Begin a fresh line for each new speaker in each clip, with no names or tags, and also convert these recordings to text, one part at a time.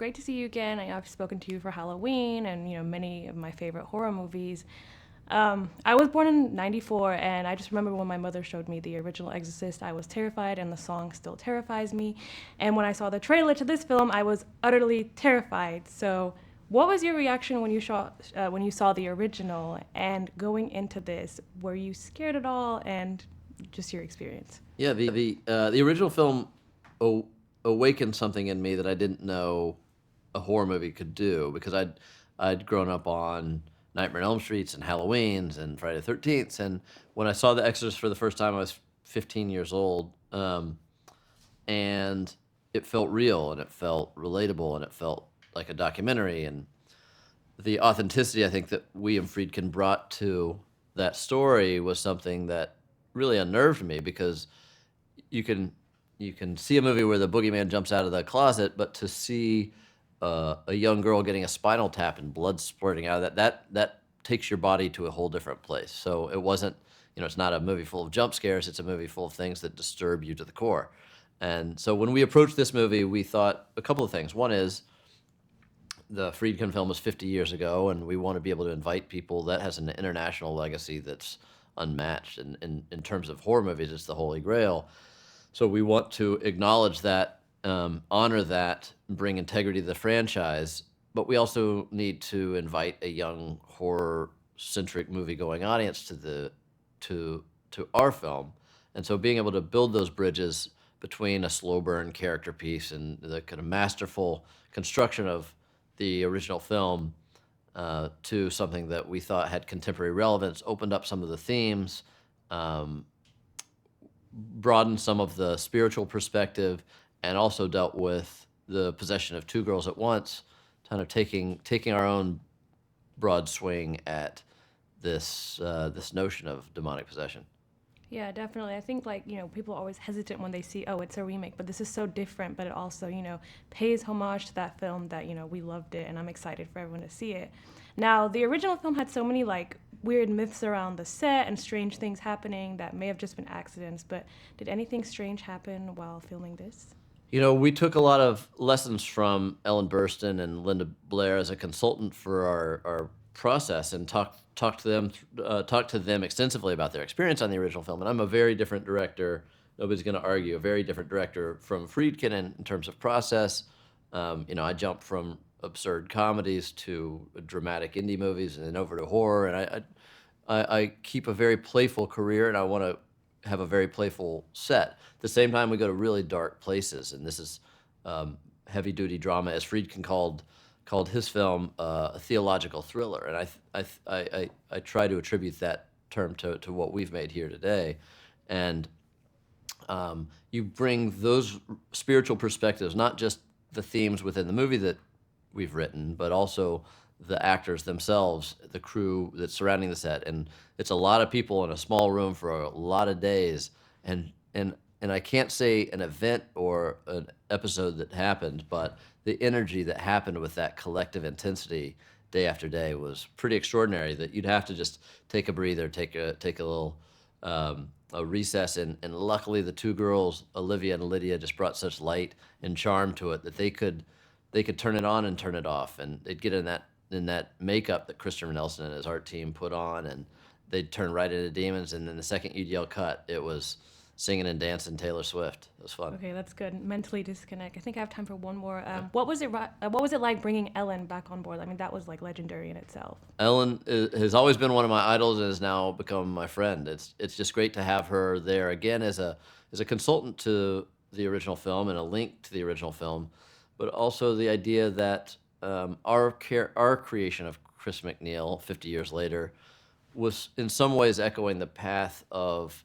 great to see you again. I've spoken to you for Halloween and many of my favorite horror movies. I was born in '94, and I just remember when my mother showed me the original Exorcist, I was terrified, and the song still terrifies me. And when I saw the trailer to this film, I was utterly terrified. So, what was your reaction when you saw the original? And going into this, were you scared at all? And just your experience.
Yeah, the original film o- awakened something in me that I didn't know a horror movie could do because I'd grown up on Nightmare on Elm Streets and Halloween's and Friday the 13th, and when I saw The Exorcist for the first time, I was 15 years old, and it felt real and it felt relatable and it felt like a documentary, and the authenticity I think that William Friedkin brought to that story was something that really unnerved me because you can you can see a movie where the boogeyman jumps out of the closet, but to see a young girl getting a spinal tap and blood splurting out of that takes your body to a whole different place. So it wasn't, it's not a movie full of jump scares. It's a movie full of things that disturb you to the core. And so when we approached this movie, we thought a couple of things. One is the Friedkin film was 50 years ago, and we want to be able to invite people. That has an international legacy that's unmatched. And in terms of horror movies, it's the Holy Grail. So we want to acknowledge that, honor that, bring integrity to the franchise, but we also need to invite a young horror-centric movie-going audience to our film. And so being able to build those bridges between a slow burn character piece and the kind of masterful construction of the original film to something that we thought had contemporary relevance, opened up some of the themes, broadened some of the spiritual perspective, and also dealt with the possession of two girls at once, kind of taking our own broad swing at this this notion of demonic possession.
Yeah, definitely. I think people are always hesitant when they see, oh, it's a remake, but this is so different, but it also, pays homage to that film that, we loved it, and I'm excited for everyone to see it. Now, the original film had so many weird myths around the set and strange things happening that may have just been accidents, but did anything strange happen while filming this?
We took a lot of lessons from Ellen Burstyn and Linda Blair as a consultant for our process, and talked to them extensively about their experience on the original film. And I'm a very different director. Nobody's going to argue. A very different director from Friedkin in terms of process. I jumped from absurd comedies to dramatic indie movies, and then over to horror. And I keep a very playful career, and I want to have a very playful set. At the same time, we go to really dark places, and this is heavy duty drama, as Friedkin called his film a theological thriller, and I try to attribute that term to what we've made here today, and you bring those spiritual perspectives, not just the themes within the movie that we've written, but also the actors themselves, the crew that's surrounding the set, and it's a lot of people in a small room for a lot of days, and I can't say an event or an episode that happened, but the energy that happened with that collective intensity day after day was pretty extraordinary. That you'd have to just take a breather, take a little a recess, and luckily the two girls, Olivia and Lydia, just brought such light and charm to it that they could turn it on and turn it off, and they'd get in that makeup that Christopher Nelson and his art team put on, and they'd turn right into demons. And then the second you'd yell cut, it was singing and dancing Taylor Swift. It was fun.
Okay, that's good. Mentally disconnect. I think I have time for one more. What was it like bringing Ellen back on board? I mean, that was legendary in itself.
Ellen has always been one of my idols and has now become my friend. It's just great to have her there again as a consultant to the original film and a link to the original film, but also the idea that our creation of Chris MacNeil 50 years later was in some ways echoing the path of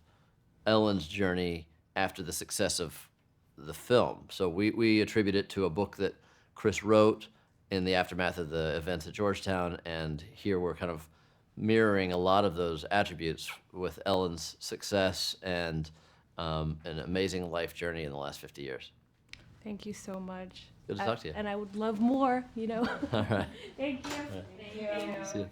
Ellen's journey after the success of the film. So we attribute it to a book that Chris wrote in the aftermath of the events at Georgetown, and here we're kind of mirroring a lot of those attributes with Ellen's success and an amazing life journey in the last 50 years.
Thank you so much.
Good to talk to you.
And I would love more,
All right.
Thank you. Thank you.
See you.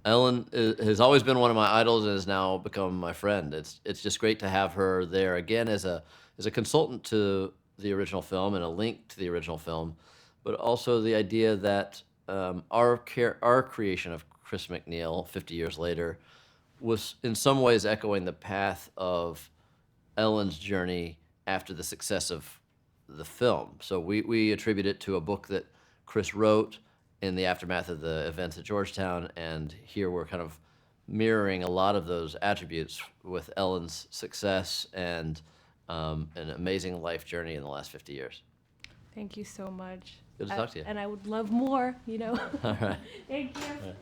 Ellen has always been one of my idols and has now become my friend. It's just great to have her there again as a consultant to the original film and a link to the original film, but also the idea that our creation of Chris McNeil 50 years later was in some ways echoing the path of Ellen's journey after the success of the film. So we attribute it to a book that Chris wrote in the aftermath of the events at Georgetown, and here we're kind of mirroring a lot of those attributes with Ellen's success and an amazing life journey in the last 50 years.
Thank you so much.
Good to talk to you.
And I would love more,
All right.
Thank you.